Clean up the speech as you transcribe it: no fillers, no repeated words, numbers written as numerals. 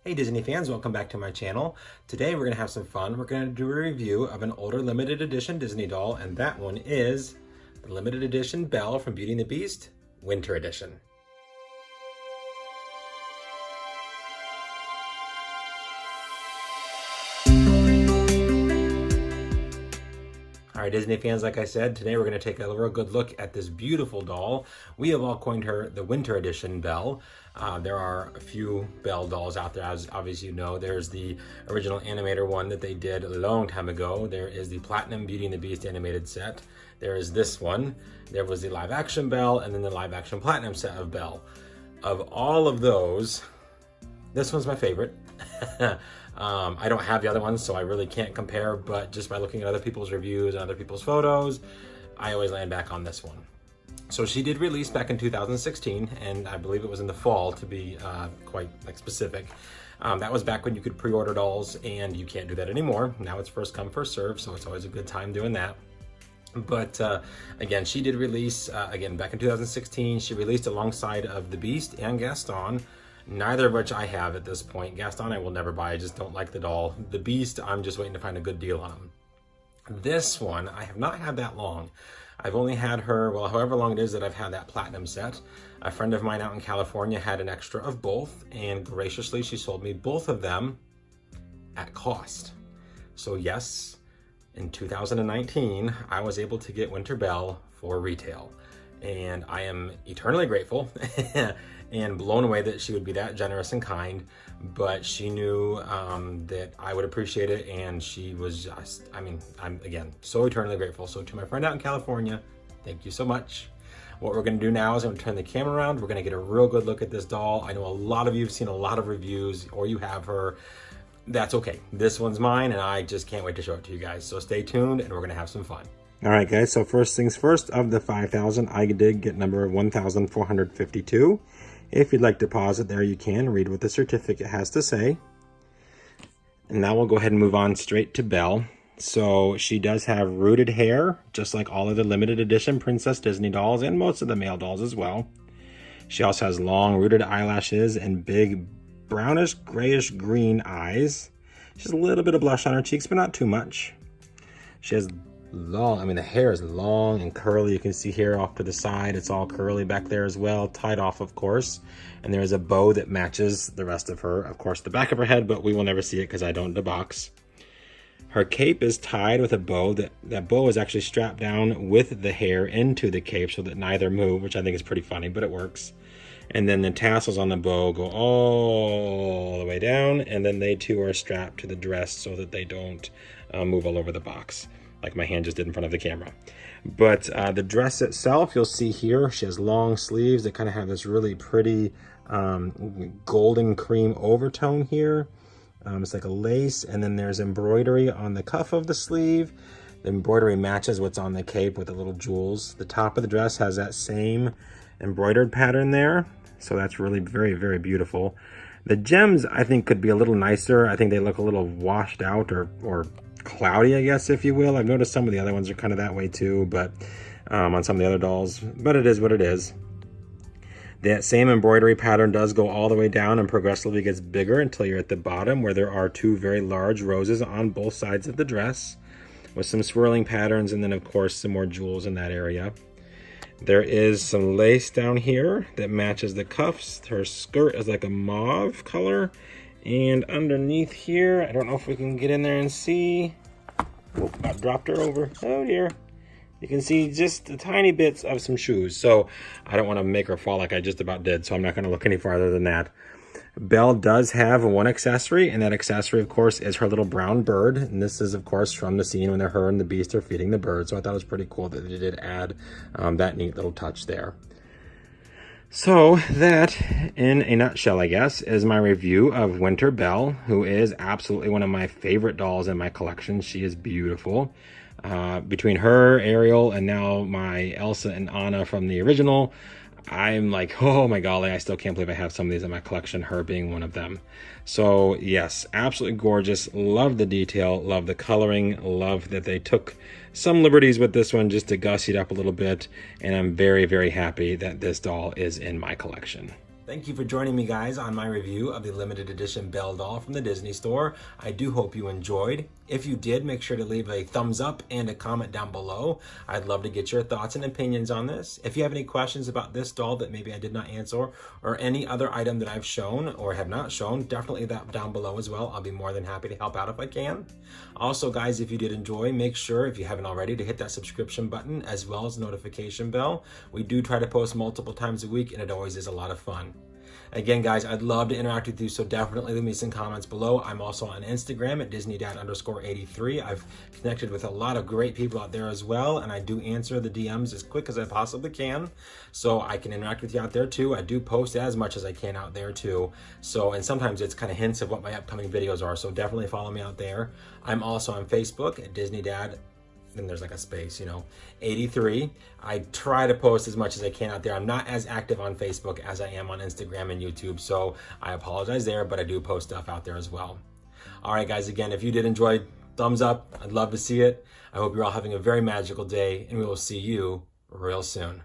Hey Disney fans, welcome back to my channel. Today we're going to have some fun. We're going to do a review of an older limited edition Disney doll, and that one is the limited edition Belle from Beauty and the Beast, Winter Edition. All right, Disney fans, like I said, today we're going to take a real good look at this beautiful doll. We have all coined her the Winter Edition Belle. There are a few Belle dolls out there, as obviously you know. There's the original animator one that they did a long time ago. There is the Platinum Beauty and the Beast animated set. There is this one. There was the live action Belle, and then the live action Platinum set of Belle. Of all of those, this one's my favorite. I don't have the other ones, so I really can't compare, but just by looking at other people's reviews and other people's photos, I always land back on this one. So she did release back in 2016, and I believe it was in the fall, to be quite specific. That was back when you could pre-order dolls, and you can't do that anymore. Now it's first come, first serve, so it's always a good time doing that. But again, she did release, again, back in 2016. She released alongside of the Beast and Gaston, neither of which I have at this point. Gaston I will never buy, I just don't like the doll. The Beast, I'm just waiting to find a good deal on him. This one, I have not had that long. I've only had her, well, however long it is that I've had that Platinum set. A friend of mine out in California had an extra of both, and graciously she sold me both of them at cost. So yes, in 2019, I was able to get Winter Belle for retail. And I am eternally grateful and blown away that she would be that generous and kind, but she knew that I would appreciate it, and she was just, I'm again, so eternally grateful. So to my friend out in California, thank you so much. What we're gonna do now is I'm gonna turn the camera around. We're gonna get a real good look at this doll. I know a lot of you have seen a lot of reviews, or you have her. That's okay. This one's mine, and I just can't wait to show it to you guys. So stay tuned, and we're gonna have some fun. All right, guys, so first things first, of the 5,000, I did get number 1,452. If you'd like to pause it there, you can read what the certificate has to say. And now we'll go ahead and move on straight to Belle. So she does have rooted hair, just like all of the limited edition Princess Disney dolls and most of the male dolls as well. She also has long rooted eyelashes and big brownish grayish green eyes. She has a little bit of blush on her cheeks, but not too much. She has long, the hair is long and curly. You can see here off to the side, it's all curly back there as well, tied off, of course. And there is a bow that matches the rest of her, of course, the back of her head, but we will never see it because I don't debox. Her cape is tied with a bow. That bow is actually strapped down with the hair into the cape so that neither move, which I think is pretty funny, but it works. And then the tassels on the bow go all the way down, and then they too are strapped to the dress so that they don't move all over the box, like my hand just did in front of the camera. But the dress itself, you'll see here, she has long sleeves that kind of have this really pretty golden cream overtone here. It's like a lace, and then there's embroidery on the cuff of the sleeve. The embroidery matches what's on the cape with the little jewels. The top of the dress has that same embroidered pattern there, so that's really very, very beautiful. The gems, I think, could be a little nicer. I think they look a little washed out or cloudy, I guess, if you will. I've noticed some of the other ones are kind of that way too, but on some of the other dolls, but it is what it is. That same embroidery pattern does go all the way down and progressively gets bigger until you're at the bottom, where there are two very large roses on both sides of the dress with some swirling patterns, and then of course some more jewels in that area. There is some lace down here that matches the cuffs. Her skirt is like a mauve color. And underneath here, I don't know if we can get in there and see. Oh, I dropped her over. Oh dear. You can see just the tiny bits of some shoes. So I don't want to make her fall like I just about did, so I'm not going to look any farther than that. Belle does have one accessory, and that accessory, of course, is her little brown bird. And this is, of course, from the scene when her and the Beast are feeding the bird. So I thought it was pretty cool that they did add that neat little touch there. So that, in a nutshell, I guess, is my review of Winter Belle, who is absolutely one of my favorite dolls in my collection. She is beautiful. Between her, Ariel, and now my Elsa and Anna from the original, I'm like, oh my golly, I still can't believe I have some of these in my collection, her being one of them. So yes, absolutely gorgeous. Love the detail, love the coloring, love that they took some liberties with this one just to gussy it up a little bit. And I'm very, very happy that this doll is in my collection. Thank you for joining me, guys, on my review of the limited edition Belle doll from the Disney store. I do hope you enjoyed. If you did, make sure to leave a thumbs up and a comment down below. I'd love to get your thoughts and opinions on this. If you have any questions about this doll that maybe I did not answer, or any other item that I've shown or have not shown, definitely that down below as well. I'll be more than happy to help out if I can. Also, guys, if you did enjoy, make sure, if you haven't already, to hit that subscription button as well as the notification bell. We do try to post multiple times a week, and it always is a lot of fun. Again, guys, I'd love to interact with you, so definitely leave me some comments below. I'm also on Instagram at DisneyDad_83. I've connected with a lot of great people out there as well, and I do answer the DMs as quick as I possibly can, so I can interact with you out there too. I do post as much as I can out there too, so, and sometimes it's kind of hints of what my upcoming videos are, so definitely follow me out there. I'm also on Facebook at DisneyDad. Then there's like a space, 83. I try to post as much as I can out there. I'm not as active on Facebook as I am on Instagram and YouTube, so I apologize there, but I do post stuff out there as well. All right, guys, again, if you did enjoy, thumbs up. I'd love to see it. I hope you're all having a very magical day, and we will see you real soon.